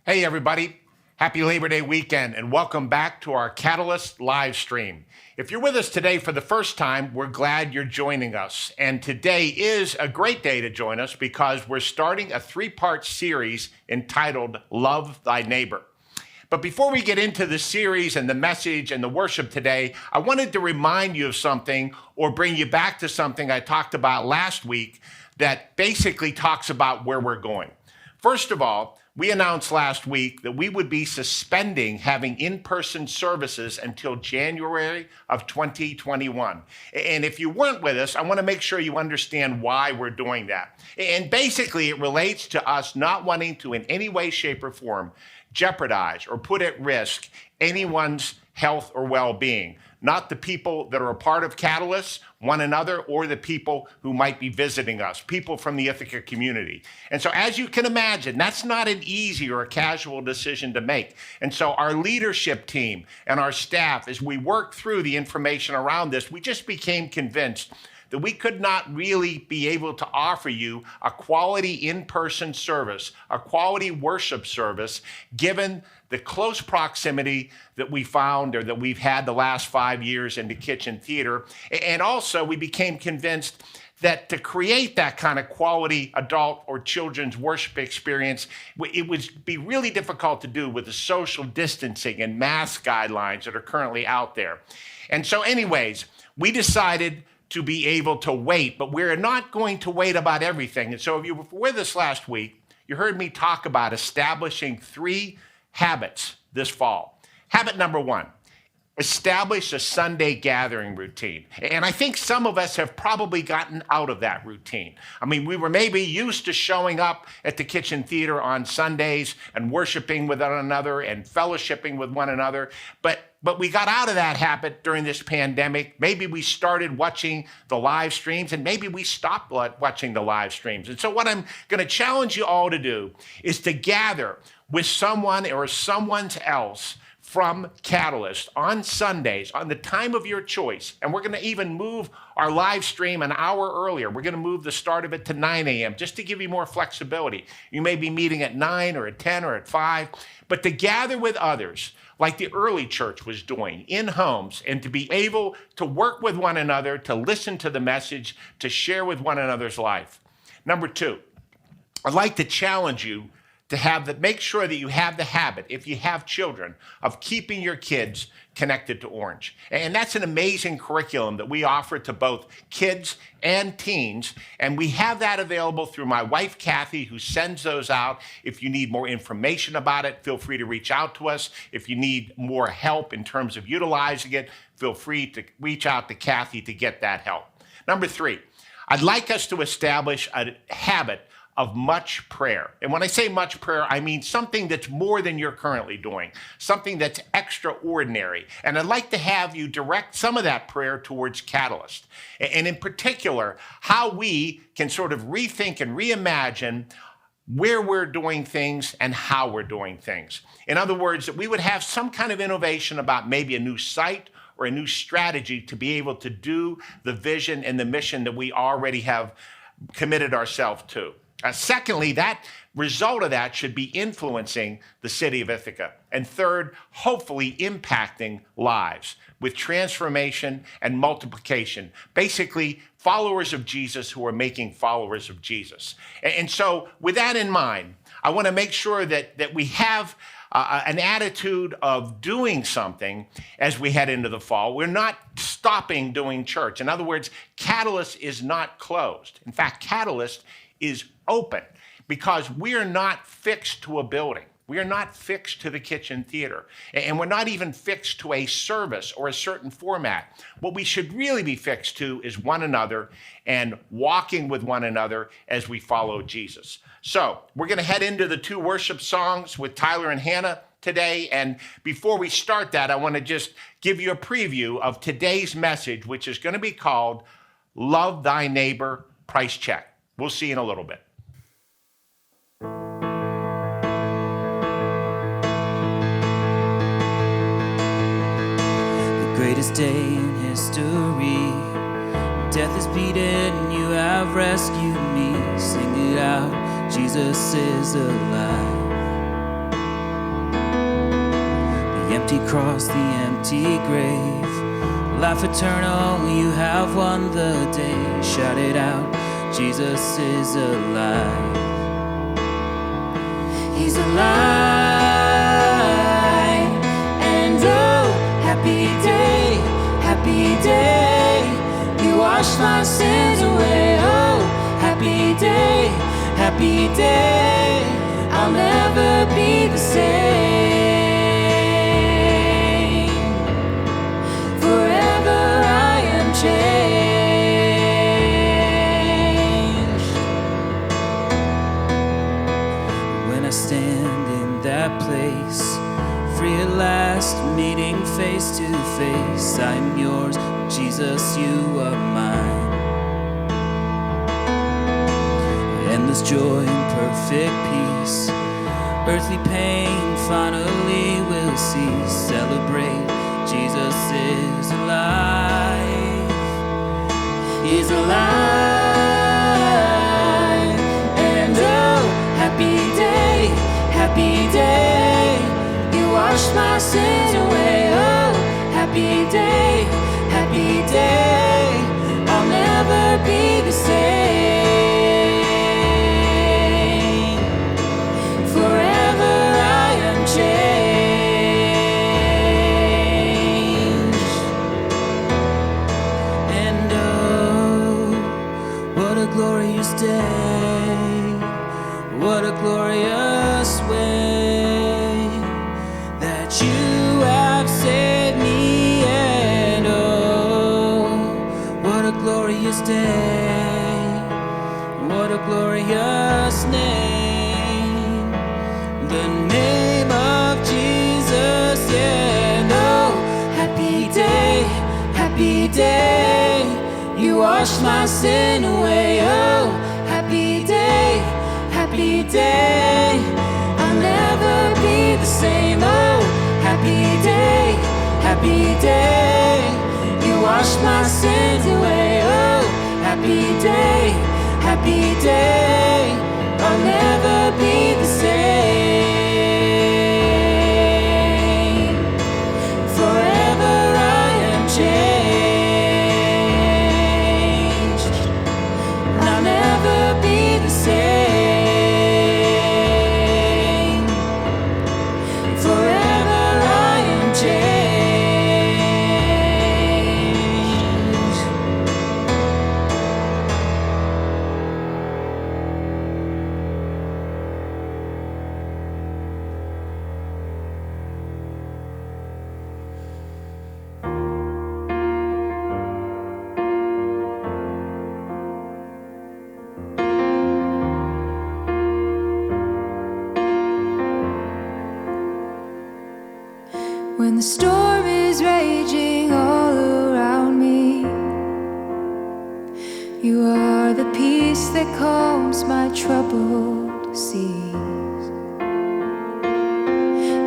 Hey, everybody. Happy Labor Day weekend, and welcome back to our Catalyst live stream. If you're with us today for the first time, we're glad you're joining us. And today is a great day to join us because we're starting a three-part series entitled Love Thy Neighbor. But before we get into the series and the message and the worship today, I wanted to remind you of something or bring you back to something I talked about last week that basically talks about where we're going. First of all, we announced last week that we would be suspending having in-person services until January of 2021. And if you weren't with us, I want to make sure you understand why we're doing that. And basically, it relates to us not wanting to in any way, shape, or form jeopardize or put at risk anyone's health or well-being, not the people that are a part of Catalyst, one another, or the people who might be visiting us, people from the Ithaca community. And so as you can imagine, that's not an easy or a casual decision to make. And so our leadership team and our staff, as we work through the information around this, we just became convinced that we could not really be able to offer you a quality in-person service, a quality worship service, given the close proximity that we found or that we've had the last 5 years in the Kitchen Theater. And also we became convinced that to create that kind of quality adult or children's worship experience, it would be really difficult to do with the social distancing and mask guidelines that are currently out there. And so anyways, we decided to be able to wait, but we're not going to wait about everything. And so if you were with us last week, you heard me talk about establishing 3 habits this fall. Habit number 1, establish a Sunday gathering routine. And I think some of us have probably gotten out of that routine. I mean, we were maybe used to showing up at the Kitchen Theater on Sundays and worshiping with one another and fellowshipping with one another, but we got out of that habit during this pandemic. Maybe we started watching the live streams, and maybe we stopped watching the live streams. And so what I'm going to challenge you all to do is to gather with someone or someone else from Catalyst on Sundays, on the time of your choice. And we're going to even move our live stream an hour earlier. We're going to move the start of it to 9 a.m. just to give you more flexibility. You may be meeting at 9 or at 10 or at 5, but to gather with others like the early church was doing in homes, and to be able to work with one another, to listen to the message, to share with one another's life. Number 2, I'd like to challenge you to make sure that you have the habit, if you have children, of keeping your kids connected to Orange. And that's an amazing curriculum that we offer to both kids and teens. And we have that available through my wife, Kathy, who sends those out. If you need more information about it, feel free to reach out to us. If you need more help in terms of utilizing it, feel free to reach out to Kathy to get that help. Number 3, I'd like us to establish a habit of much prayer. And when I say much prayer, I mean something that's more than you're currently doing, something that's extraordinary. And I'd like to have you direct some of that prayer towards Catalyst. And in particular, how we can sort of rethink and reimagine where we're doing things and how we're doing things. In other words, that we would have some kind of innovation about maybe a new site or a new strategy to be able to do the vision and the mission that we already have committed ourselves to. Secondly, that result of that should be influencing the city of Ithaca. And third, hopefully impacting lives with transformation and multiplication. Basically, followers of Jesus who are making followers of Jesus. And so with that in mind, I want to make sure that we have an attitude of doing something as we head into the fall. We're not stopping doing church. In other words, Catalyst is not closed. In fact, Catalyst is open because we are not fixed to a building. We are not fixed to the Kitchen Theater, and we're not even fixed to a service or a certain format. What we should really be fixed to is one another and walking with one another as we follow Jesus. So we're going to head into the 2 worship songs with Tyler and Hannah today. And before we start that, I want to just give you a preview of today's message, which is going to be called Love Thy Neighbor, Price Check. We'll see you in a little bit. The greatest day in history. Death is beaten, you have rescued me. Sing it out, Jesus is alive. empty cross, the empty grave. Life eternal, you have won the day. Shout it out, Jesus is alive. He's alive. And oh, happy day, happy day. You washed my sins away. Oh, happy day, happy day. I'll never be the same. Forever I am changed. When I stand in that place, free at last, meeting face to face, I'm yours, Jesus, you are mine. Endless joy and perfect peace, earthly pain finally will cease. Celebrate, Jesus is alive. He's alive. And oh, happy day, happy day. You washed my sins away. Oh, happy day, happy day. I'll never be the same. Forever I am changed. And oh, what a glorious day. What a glorious way that you have saved me. And oh, what a glorious day. What a glorious name. The name of Jesus. Yeah. Oh, happy day, happy day. You washed my sin away. Oh, happy day, happy day. I'll never be the same. Oh, happy day, happy day. You washed my sins away. Oh, happy day, happy day. I'll never be the same. Forever I am changed. I'll never be the same. Forever I am changed. When the storm is raging all around me, you are the peace that calms my troubled seas.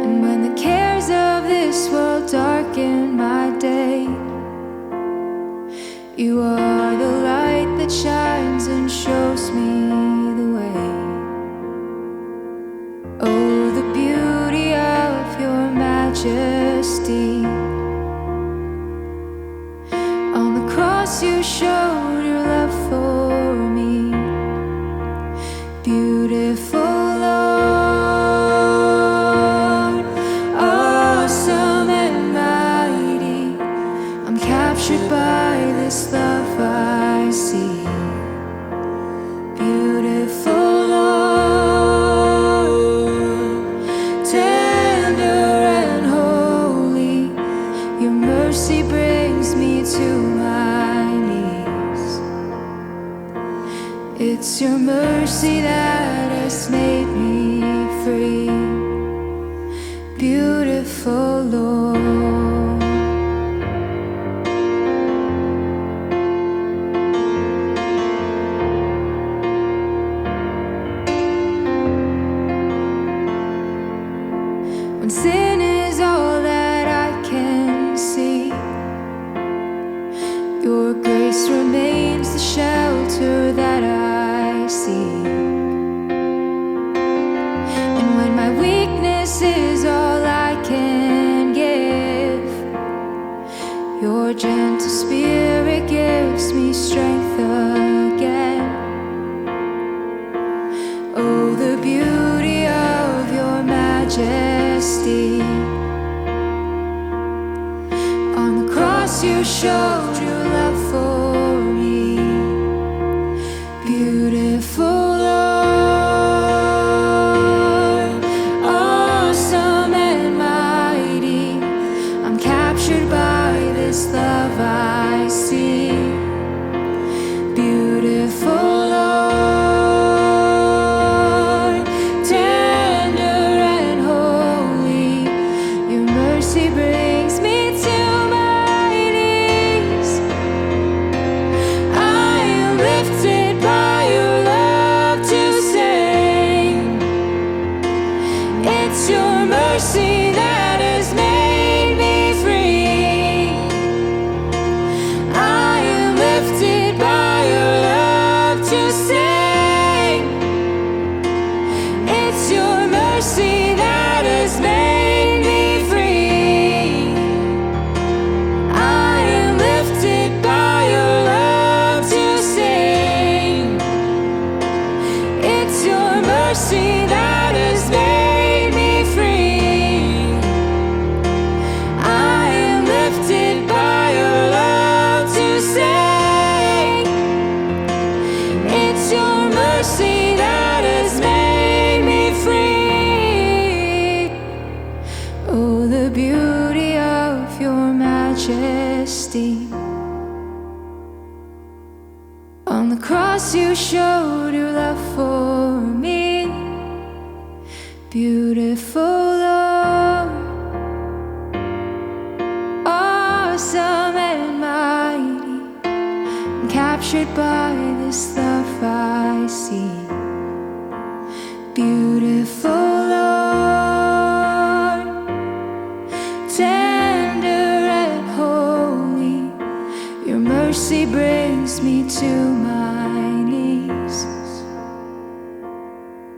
And when the cares of this world darken my day, you are the light that shines and shows me the way. Oh, the beauty of your majesty. On the cross you showed your love for me. Beautiful Lord, awesome and mighty. I'm captured by this love I see. Beautiful Lord, tender and holy. Your mercy brings me to my knees. It's your mercy that has made me free. Beautiful Lord. When sin is all that I can see, your grace remains the shelter that I seek. And when my weakness is all I can get, cross you showed your love for me. Beautiful Lord, awesome and mighty, I'm captured by this love I see. Beautiful Lord, tender and holy, your mercy brings me to my knees. I am lifted by your love to sing. It's your mercy that has made me free. I am lifted by your love to sing. It's your mercy that has made me free. I am lifted by your love to sing. It's your mercy that has made me free. I am lifted by your love to sing. It's your mercy that has made me free. Oh, the beauty of your majesty. On the cross you showed your love for me. Beautiful Lord, awesome and mighty, I'm captured by this love I see. Beautiful Lord, tender and holy, your mercy brings me to my knees.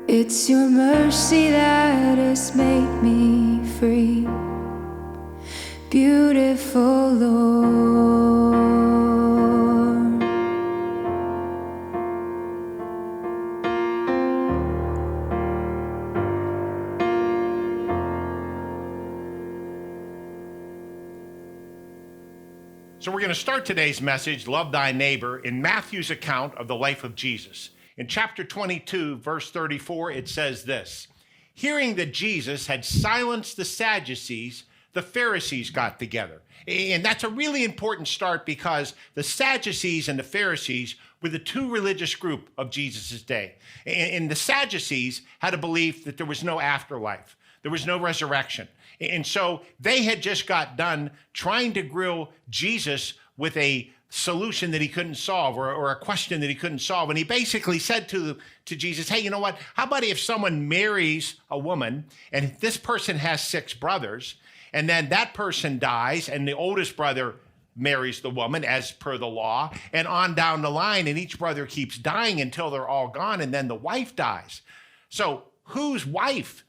It's your mercy that has made me free. Beautiful Lord. So we're going to start today's message, Love Thy Neighbor, in Matthew's account of the life of Jesus. In chapter 22, verse 34, it says this: hearing that Jesus had silenced the Sadducees, the Pharisees got together. And that's a really important start because the Sadducees and the Pharisees were the two religious group of Jesus' day. And the Sadducees had a belief that there was no afterlife. There was no resurrection. And so they had just got done trying to grill Jesus with a solution that he couldn't solve or a question that he couldn't solve. And he basically said to Jesus, hey, you know what? How about if someone marries a woman and this person has 6 brothers, and then that person dies and the oldest brother marries the woman as per the law, and on down the line, and each brother keeps dying until they're all gone, and then the wife dies. So whose wife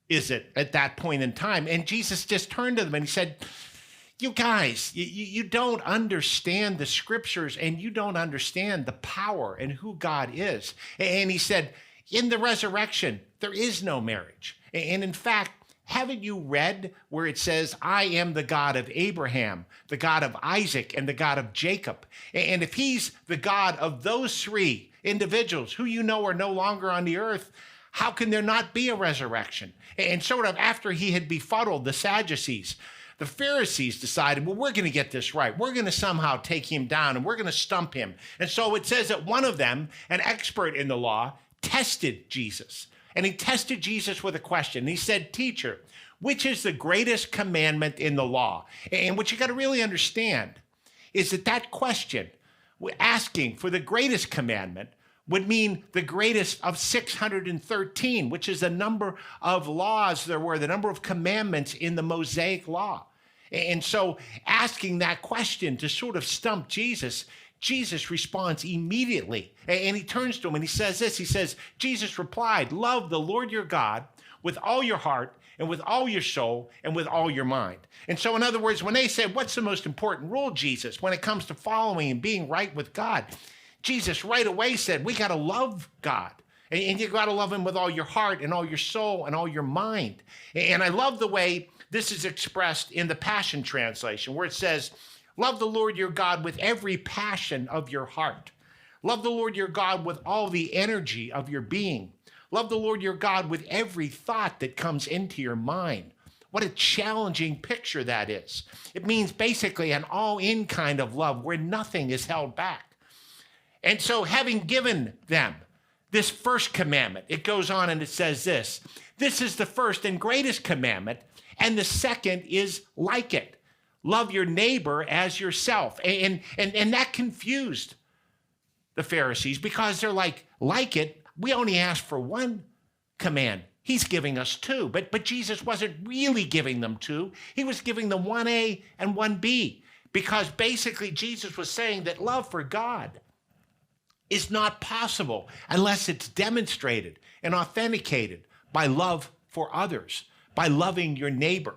is it at that point in time? And Jesus just turned to them and he said, you guys, you don't understand the scriptures and you don't understand the power and who God is. And he said, in the resurrection, there is no marriage. And in fact, haven't you read where it says, I am the God of Abraham, the God of Isaac, and the God of Jacob? And if he's the God of those 3 individuals who you know are no longer on the earth, how can there not be a resurrection? And sort of after he had befuddled the Sadducees, the Pharisees decided, well, we're going to get this right. We're going to somehow take him down and we're going to stump him. And so it says that one of them, an expert in the law, tested Jesus. And he tested Jesus with a question. He said, teacher, which is the greatest commandment in the law? And what you got to really understand is that question, asking for the greatest commandment, would mean the greatest of 613, which is the number of laws there were, the number of commandments in the Mosaic law. And so asking that question to sort of stump Jesus, Jesus responds immediately. And he turns to him and he says this, he says, Jesus replied, love the Lord your God with all your heart and with all your soul and with all your mind. And so in other words, when they said, what's the most important rule, Jesus, when it comes to following and being right with God? Jesus right away said, we got to love God. And you got to love him with all your heart and all your soul and all your mind. And I love the way this is expressed in the Passion Translation, where it says, Love the Lord your God with every passion of your heart. Love the Lord your God with all the energy of your being. Love the Lord your God with every thought that comes into your mind. What a challenging picture that is. It means basically an all-in kind of love where nothing is held back. And so having given them this first commandment, it goes on and it says this. This is the first and greatest commandment, and the second is like it. Love your neighbor as yourself. And that confused the Pharisees because they're like it, we only asked for one command. He's giving us two, but Jesus wasn't really giving them two. He was giving them 1A and 1B because basically Jesus was saying that love for God is not possible unless it's demonstrated and authenticated by love for others, by loving your neighbor.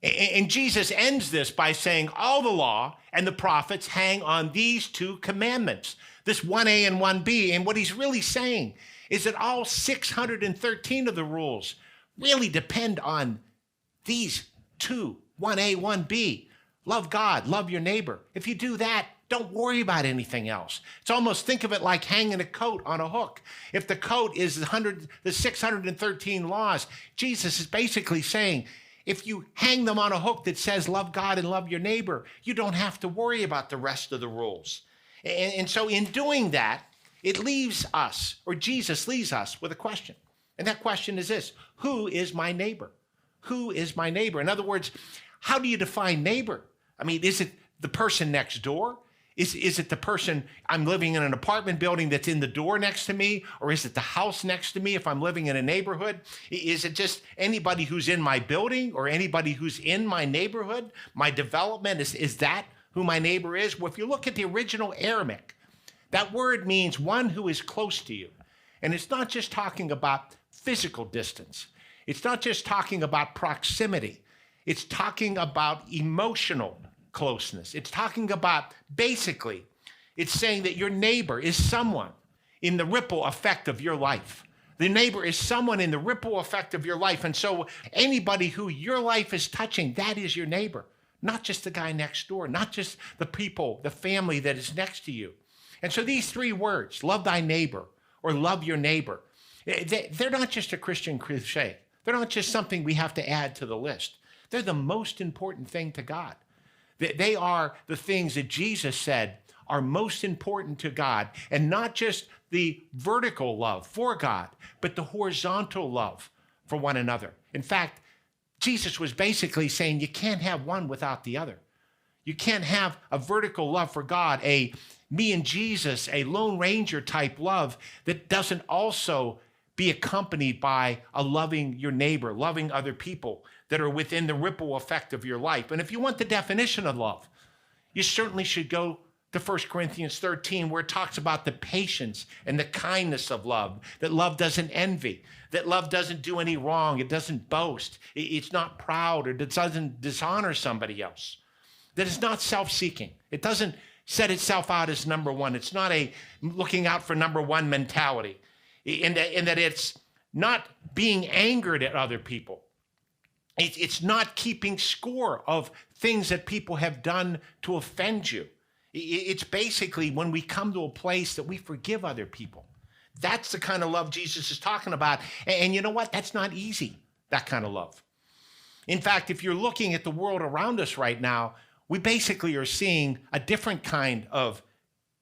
And Jesus ends this by saying all the law and the prophets hang on these two commandments, this 1A and 1B. And what he's really saying is that all 613 of the rules really depend on these two, 1A, 1B. Love God, love your neighbor. If you do that, don't worry about anything else. It's almost, think of it like hanging a coat on a hook. If the coat is the 613 laws, Jesus is basically saying, if you hang them on a hook that says love God and love your neighbor, you don't have to worry about the rest of the rules. And so in doing that, it leaves us, or Jesus leaves us with a question. And that question is this: who is my neighbor? Who is my neighbor? In other words, how do you define neighbor? I mean, is it the person next door? Is it the person I'm living in an apartment building that's in the door next to me? Or is it the house next to me if I'm living in a neighborhood? Is it just anybody who's in my building or anybody who's in my neighborhood? My development, is that who my neighbor is? Well, if you look at the original Aramaic, that word means one who is close to you. And it's not just talking about physical distance. It's not just talking about proximity. It's talking about emotional closeness. It's talking about, basically, it's saying that your neighbor is someone in the ripple effect of your life. The neighbor is someone in the ripple effect of your life. And so anybody who your life is touching, that is your neighbor. Not just the guy next door, not just the people, the family that is next to you. And so these three words, love thy neighbor or love your neighbor, they're not just a Christian cliche. They're not just something we have to add to the list. They're the most important thing to God. They are the things that Jesus said are most important to God, and not just the vertical love for God, but the horizontal love for one another. In fact, Jesus was basically saying you can't have one without the other. You can't have a vertical love for God, a me and Jesus, a Lone Ranger type love that doesn't also be accompanied by a loving your neighbor, loving other people that are within the ripple effect of your life. And if you want the definition of love, you certainly should go to 1 Corinthians 13, where it talks about the patience and the kindness of love, that love doesn't envy, that love doesn't do any wrong, it doesn't boast, it's not proud, or it doesn't dishonor somebody else, that it's not self-seeking. It doesn't set itself out as number one. It's not a looking out for number one mentality, and that it's not being angered at other people. It's not keeping score of things that people have done to offend you. It's basically when we come to a place that we forgive other people. That's the kind of love Jesus is talking about. And you know what? That's not easy, that kind of love. In fact, if you're looking at the world around us right now, we basically are seeing a different kind of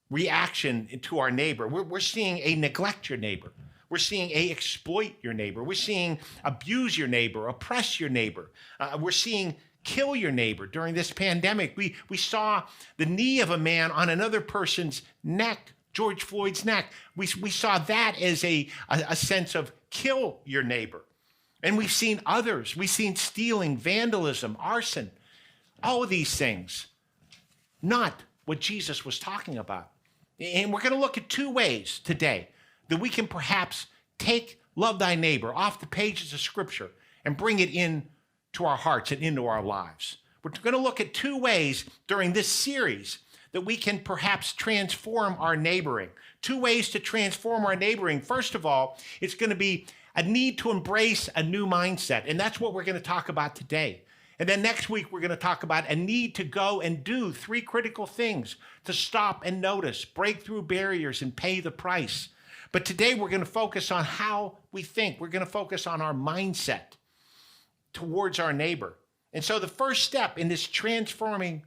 reaction to our neighbor. We're seeing a neglect your neighbor. We're seeing a exploit your neighbor. We're seeing abuse your neighbor, oppress your neighbor. We're seeing kill your neighbor. During this pandemic, we saw the knee of a man on another person's neck, George Floyd's neck. We saw that as a sense of kill your neighbor. And we've seen others. We've seen stealing, vandalism, arson, all of these things. Not what Jesus was talking about. And we're going to look at two ways today that we can perhaps take love thy neighbor off the pages of Scripture and bring it in to our hearts and into our lives. We're going to look at two ways during this series that we can perhaps transform our neighboring. Two ways to transform our neighboring. First of all, it's going to be a need to embrace a new mindset. And that's what we're going to talk about today. And then next week, we're going to talk about a need to go and do 3 critical things to stop and notice, break through barriers, and pay the price. But today, we're going to focus on how we think. We're going to focus on our mindset towards our neighbor. And so the first step in this transforming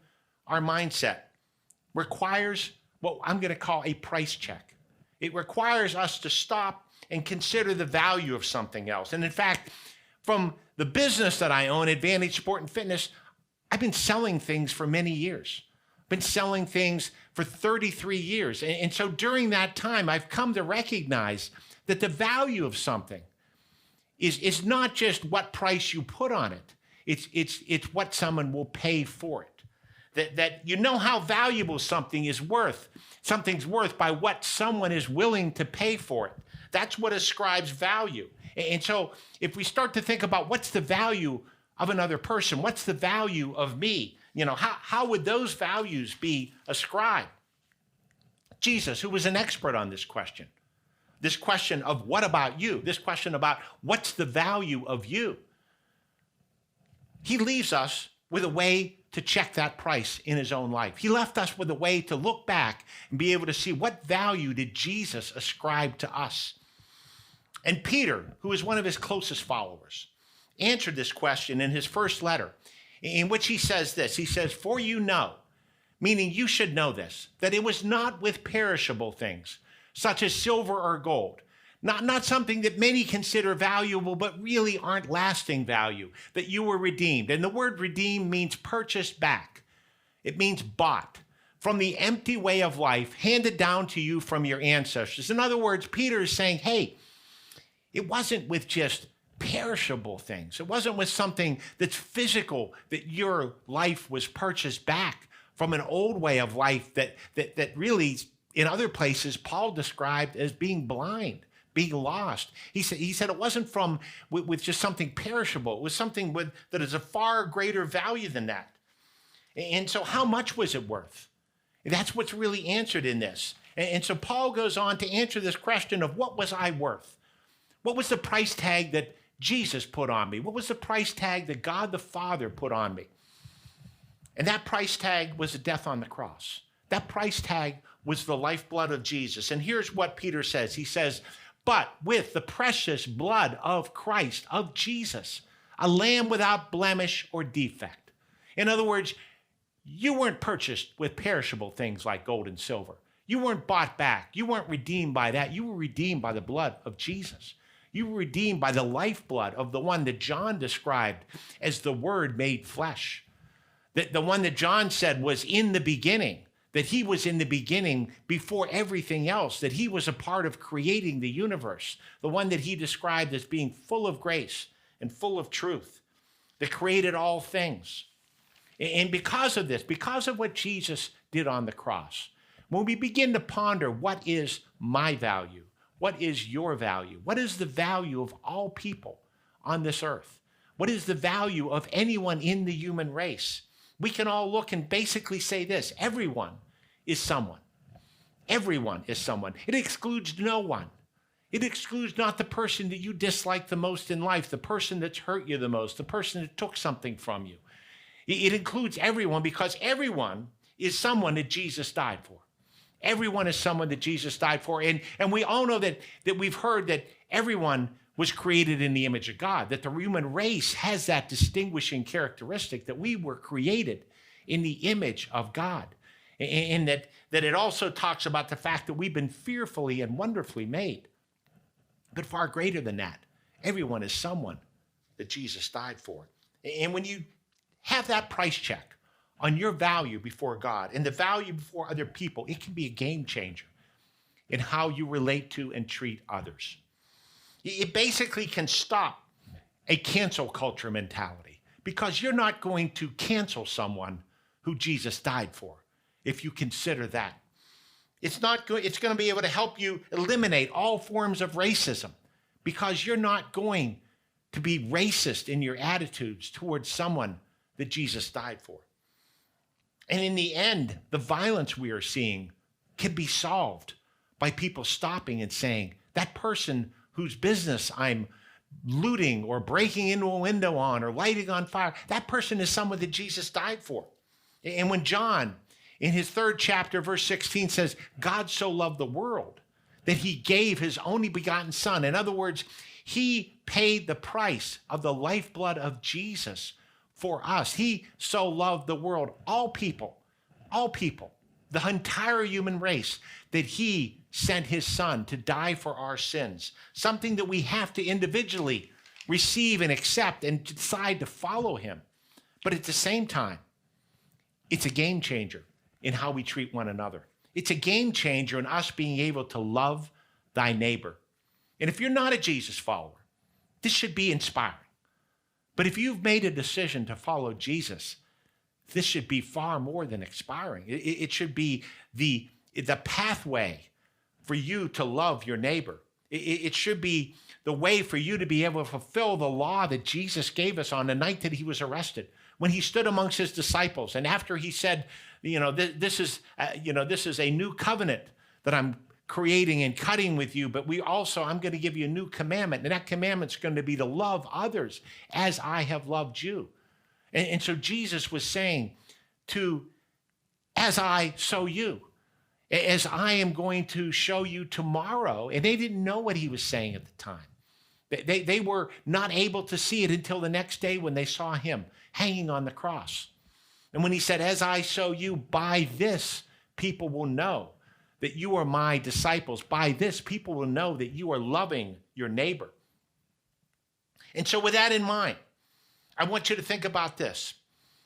our mindset requires what I'm going to call a price check. It requires us to stop and consider the value of something else. And in fact, from the business that I own, Advantage Sport and Fitness, I've been selling things for many years. I've been selling things for 33 years. And so during that time, I've come to recognize that the value of something is not just what price you put on it. It's what someone will pay for it. That you know how valuable something's worth by what someone is willing to pay for it. That's what ascribes value. And so if we start to think about what's the value of another person, what's the value of me, how would those values be ascribed? Jesus, who was an expert on this question of what about you, this question about what's the value of you, he leaves us with a way to check that price in his own life. He left us with a way to look back and be able to see what value did Jesus ascribe to us. And Peter, who is one of his closest followers, answered this question in his first letter, in which he says this. He says, "For you know," meaning you should know this, "that it was not with perishable things, such as silver or gold, not something that many consider valuable, but really aren't lasting value, that you were redeemed." And the word redeemed means purchased back. It means bought from the empty way of life handed down to you from your ancestors. In other words, Peter is saying, hey, it wasn't with just perishable things. It wasn't with something that's physical that your life was purchased back from an old way of life that really, in other places, Paul described as being blind, being lost. He said it wasn't from with just something perishable. It was something that is a far greater value than that. And so how much was it worth? That's what's really answered in this. And so Paul goes on to answer this question of what was I worth? What was the price tag that Jesus put on me? What was the price tag that God the Father put on me? And that price tag was a death on the cross. That price tag was the lifeblood of Jesus. And here's what Peter says. He says, "But with the precious blood of Christ, of Jesus, a lamb without blemish or defect." In other words, you weren't purchased with perishable things like gold and silver. You weren't bought back. You weren't redeemed by that. You were redeemed by the blood of Jesus. You were redeemed by the lifeblood of the one that John described as the Word made flesh. The one that John said was in the beginning, that he was in the beginning before everything else, that he was a part of creating the universe, the one that he described as being full of grace and full of truth, that created all things. And because of this, because of what Jesus did on the cross, when we begin to ponder what is my value, what is your value? What is the value of all people on this earth? What is the value of anyone in the human race? We can all look and basically say this: everyone is someone. Everyone is someone. It excludes no one. It excludes not the person that you dislike the most in life, the person that's hurt you the most, the person that took something from you. It includes everyone, because everyone is someone that Jesus died for. Everyone is someone that Jesus died for. And we all know that we've heard that everyone was created in the image of God, that the human race has that distinguishing characteristic, that we were created in the image of God. And that it also talks about the fact that we've been fearfully and wonderfully made. But far greater than that, everyone is someone that Jesus died for. And when you have that price check on your value before God and the value before other people, it can be a game changer in how you relate to and treat others. It basically can stop a cancel culture mentality, because you're not going to cancel someone who Jesus died for if you consider that. It's going to be able to help you eliminate all forms of racism, because you're not going to be racist in your attitudes towards someone that Jesus died for. And in the end, the violence we are seeing can be solved by people stopping and saying, that person whose business I'm looting or breaking into a window on or lighting on fire, that person is someone that Jesus died for. And when John, in his 3rd chapter, verse 16 says, God so loved the world that he gave his only begotten son. In other words, he paid the price of the lifeblood of Jesus for us. He so loved the world, all people, the entire human race, that he sent his son to die for our sins, something that we have to individually receive and accept and decide to follow him. But at the same time, it's a game changer in how we treat one another. It's a game changer in us being able to love thy neighbor. And if you're not a Jesus follower, this should be inspiring. But if you've made a decision to follow Jesus, this should be far more than inspiring. It should be the pathway for you to love your neighbor. It should be the way for you to be able to fulfill the law that Jesus gave us on the night that he was arrested, when he stood amongst his disciples. And after he said, this is a new covenant that I'm creating and cutting with you, but I'm going to give you a new commandment. And that commandment's going to be to love others as I have loved you. And so Jesus was saying as I, so you. As I am going to show you tomorrow. And they didn't know what he was saying at the time. They were not able to see it until the next day when they saw him hanging on the cross. And when he said, as I show you, by this people will know that you are my disciples. By this people will know that you are loving your neighbor. And so with that in mind, I want you to think about this.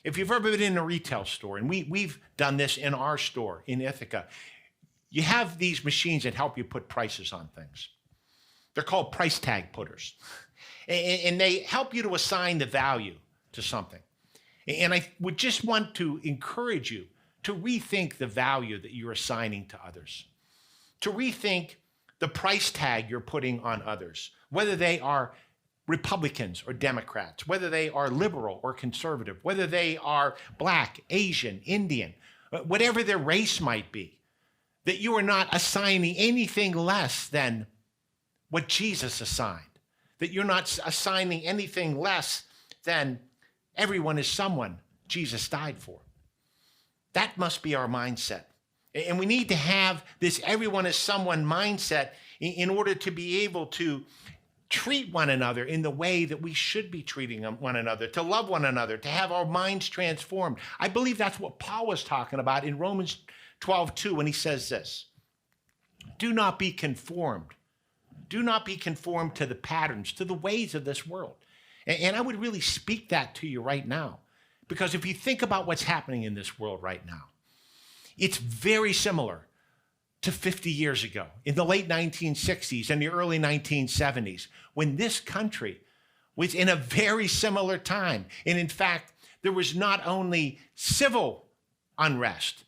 If you've ever been in a retail store, and we've done this in our store in Ithaca, you have these machines that help you put prices on things. They're called price tag putters. And they help you to assign the value to something. And I would just want to encourage you to rethink the value that you're assigning to others, to rethink the price tag you're putting on others, whether they are Republicans or Democrats, whether they are liberal or conservative, whether they are Black, Asian, Indian, whatever their race might be, that you are not assigning anything less than what Jesus assigned, that you're not assigning anything less than everyone is someone Jesus died for. That must be our mindset. And we need to have this everyone is someone mindset in order to be able to treat one another in the way that we should be treating one another, to love one another, to have our minds transformed. I believe that's what Paul was talking about in Romans 12:2 when he says this: do not be conformed. Do not be conformed to the patterns, to the ways of this world. And I would really speak that to you right now, because if you think about what's happening in this world right now, it's very similar to 50 years ago, in the late 1960s and the early 1970s, when this country was in a very similar time. And in fact, there was not only civil unrest,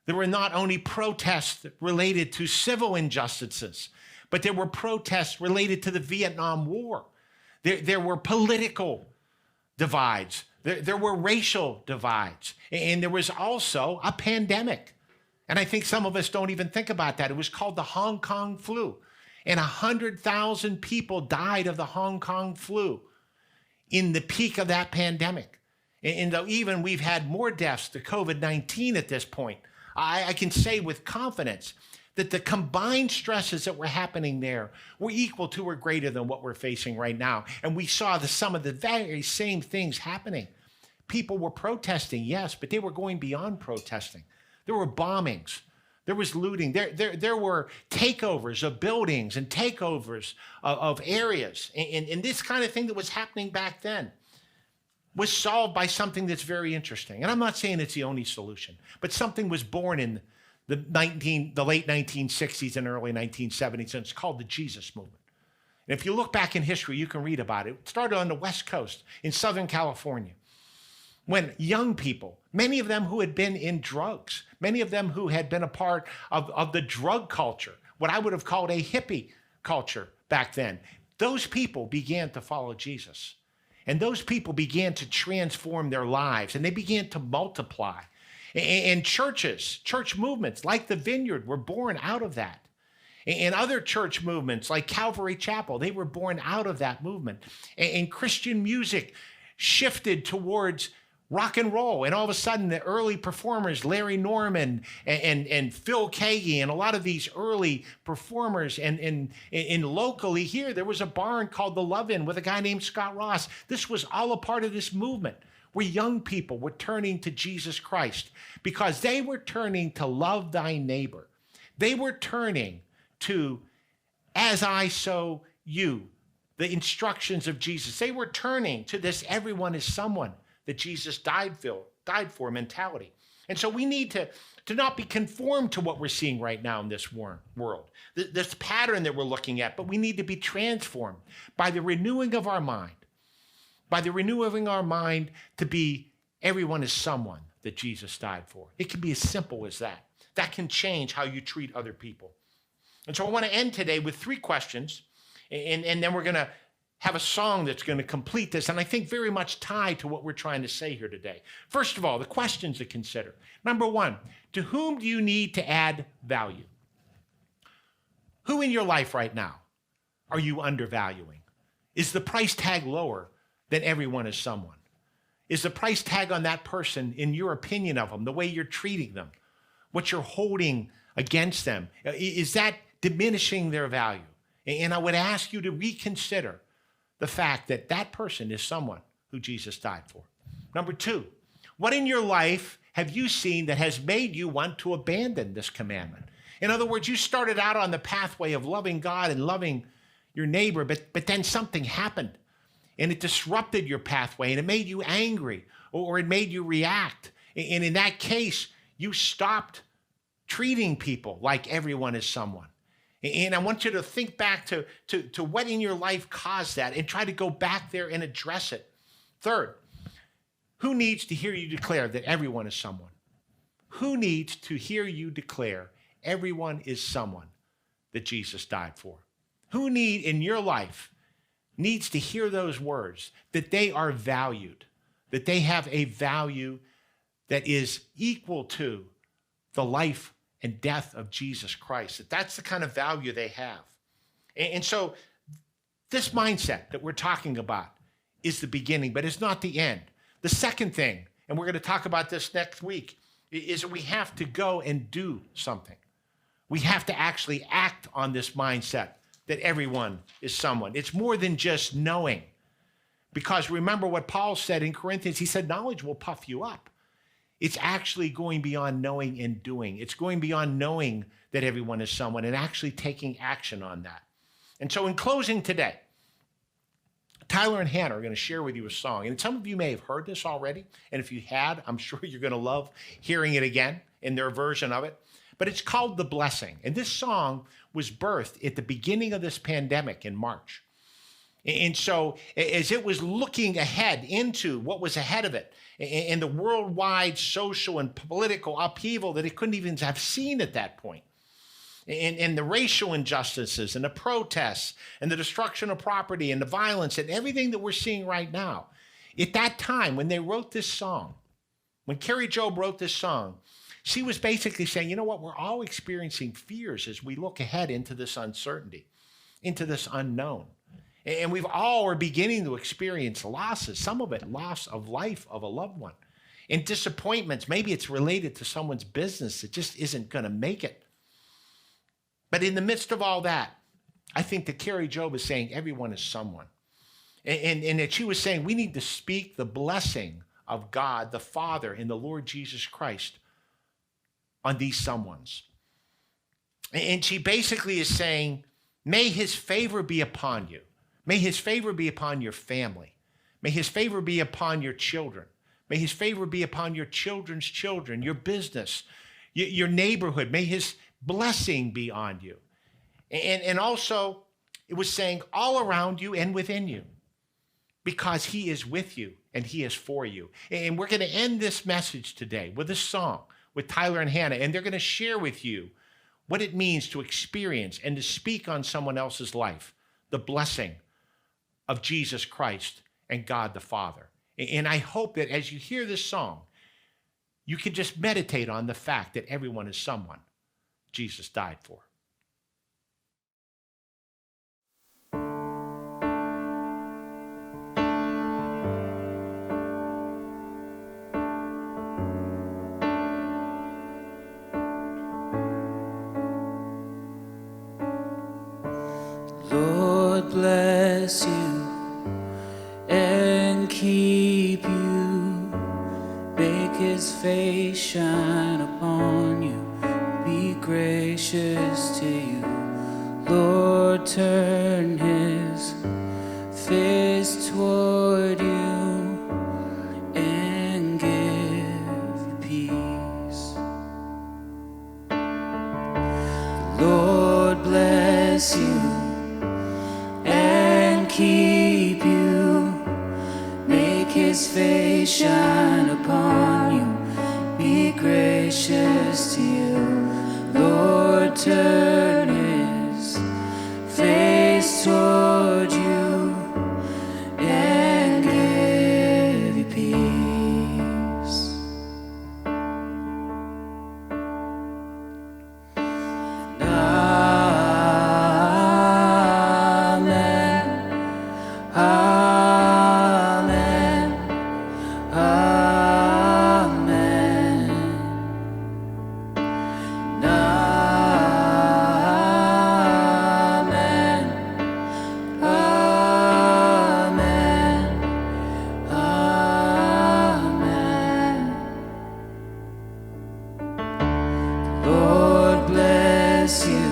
there were not only protests related to civil injustices, but there were protests related to the Vietnam War. There were political divides. There were racial divides. And there was also a pandemic. And I think some of us don't even think about that. It was called the Hong Kong flu. And 100,000 people died of the Hong Kong flu in the peak of that pandemic. And though even we've had more deaths to COVID-19 at this point, I can say with confidence that the combined stresses that were happening there were equal to or greater than what we're facing right now. And we saw some of the very same things happening. People were protesting, yes, but they were going beyond protesting. There were bombings. There was looting. There were takeovers of buildings and takeovers of areas. And this kind of thing that was happening back then was solved by something that's very interesting. And I'm not saying it's the only solution, but something was born in the late 1960s and early 1970s, and it's called the Jesus movement. And if you look back in history, you can read about it. It started on the West Coast in Southern California, when young people, many of them who had been in drugs, many of them who had been a part of the drug culture, what I would have called a hippie culture back then, those people began to follow Jesus. And those people began to transform their lives, and they began to multiply. And churches, church movements like the Vineyard were born out of that. And other church movements like Calvary Chapel, they were born out of that movement. And Christian music shifted towards rock and roll. And all of a sudden, the early performers, Larry Norman and Phil Keaggy, and a lot of these early performers, and locally here, there was a barn called the Love-In with a guy named Scott Ross. This was all a part of this movement where young people were turning to Jesus Christ because they were turning to love thy neighbor. They were turning to, as I, so you, the instructions of Jesus. They were turning to this everyone is someone that Jesus died for mentality. And so we need to not be conformed to what we're seeing right now in this world, this pattern that we're looking at, but we need to be transformed by the renewing of our mind, to be everyone is someone that Jesus died for. It can be as simple as that. That can change how you treat other people. And so I want to end today with 3 questions, and then we're going to have a song that's going to complete this, and I think very much tied to what we're trying to say here today. First of all, the questions to consider. Number 1, to whom do you need to add value? Who in your life right now are you undervaluing? Is the price tag lower than everyone is someone? Is the price tag on that person, in your opinion of them, the way you're treating them, what you're holding against them, is that diminishing their value? And I would ask you to reconsider the fact that that person is someone who Jesus died for. Number 2, what in your life have you seen that has made you want to abandon this commandment? In other words, you started out on the pathway of loving God and loving your neighbor, but then something happened and it disrupted your pathway and it made you angry or it made you react. And in that case, you stopped treating people like everyone is someone. And I want you to think back to what in your life caused that and try to go back there and address it. Third, who needs to hear you declare that everyone is someone? Who needs to hear you declare everyone is someone that Jesus died for? Who in your life needs to hear those words, that they are valued, that they have a value that is equal to the life and death of Jesus Christ, that's the kind of value they have. And so this mindset that we're talking about is the beginning, but it's not the end. The second thing, and we're going to talk about this next week, is that we have to go and do something. We have to actually act on this mindset that everyone is someone. It's more than just knowing. Because remember what Paul said in Corinthians, he said, knowledge will puff you up. It's actually going beyond knowing and doing. It's going beyond knowing that everyone is someone and actually taking action on that. And so in closing today, Tyler and Hannah are going to share with you a song. And some of you may have heard this already. And if you had, I'm sure you're going to love hearing it again in their version of it. But it's called The Blessing. And this song was birthed at the beginning of this pandemic in March. And so as it was looking ahead into what was ahead of it and the worldwide social and political upheaval that it couldn't even have seen at that point, and the racial injustices and the protests and the destruction of property and the violence and everything that we're seeing right now, at that time when they wrote this song, when Kari Jobe wrote this song, she was basically saying, you know what, we're all experiencing fears as we look ahead into this uncertainty, into this unknown. And we've all are beginning to experience losses, some of it loss of life of a loved one, and disappointments. Maybe it's related to someone's business that just isn't going to make it. But in the midst of all that, I think that Kari Jobe is saying everyone is someone. And that she was saying we need to speak the blessing of God, the Father, and the Lord Jesus Christ on these someones. And she basically is saying, may his favor be upon you. May his favor be upon your family. May his favor be upon your children. May his favor be upon your children's children, your business, your neighborhood. May his blessing be on you. And also, it was saying all around you and within you, because he is with you and he is for you. And we're going to end this message today with a song with Tyler and Hannah, and they're going to share with you what it means to experience and to speak on someone else's life, the blessing of Jesus Christ and God the Father. And I hope that as you hear this song, you can just meditate on the fact that everyone is someone Jesus died for. bless you and keep you, make his face shine upon you, be gracious to you. Lord, turn his face toward you and give you peace. The Lord bless you and keep you, make his face shine upon you, be gracious to you. Lord, turn his face toward you and give you peace. Amen. Amen. Amen. Amen. Amen. Amen. Lord bless you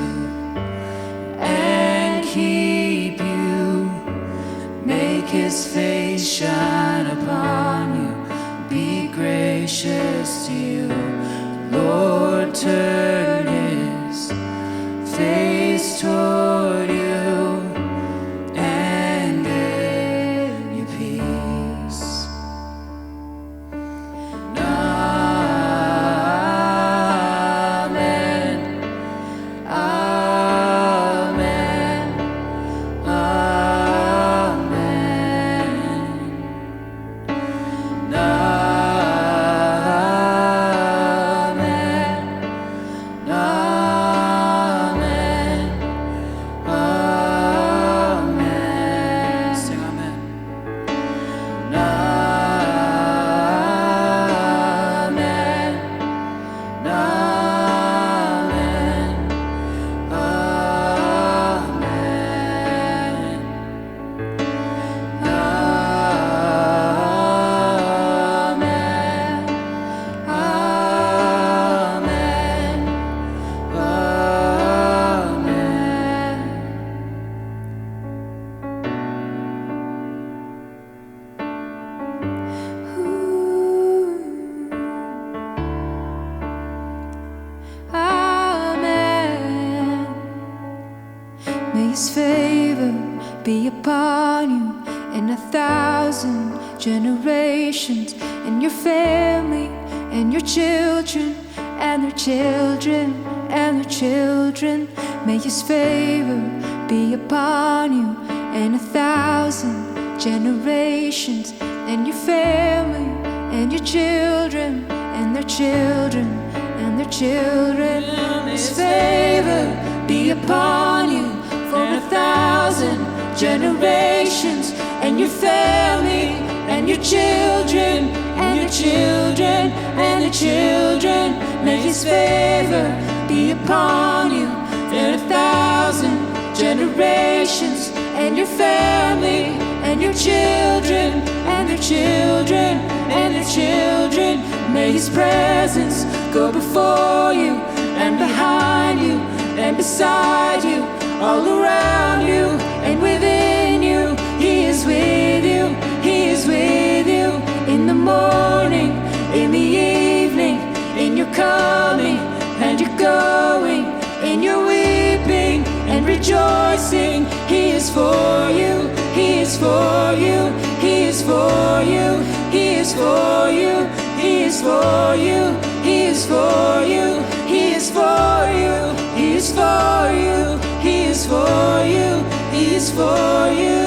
and keep you, make his face shine upon you, be gracious to you. Lord, turn his face toward you and give you peace. Amen. Amen. Amen. His favor be upon you and 1,000 generations, and your family and your children and their children and their children. May His favor be upon you and 1,000 generations, and your family and your children and their children and their children. May His favor be upon you for 1,000 generations, and your family and your children and your children and their children. May His favor be upon you for 1,000 generations, and your family and your children and their children and their children. May His presence go before you and behind you and beside you, all around you and within you. He is with you, He is with you, in the morning, in the evening, in your coming and your going, in your weeping and rejoicing. He is for you, He is for you, He is for you, He is for you, He is for you, He is for you, He is for you, He is for you, He is for you, He is for you.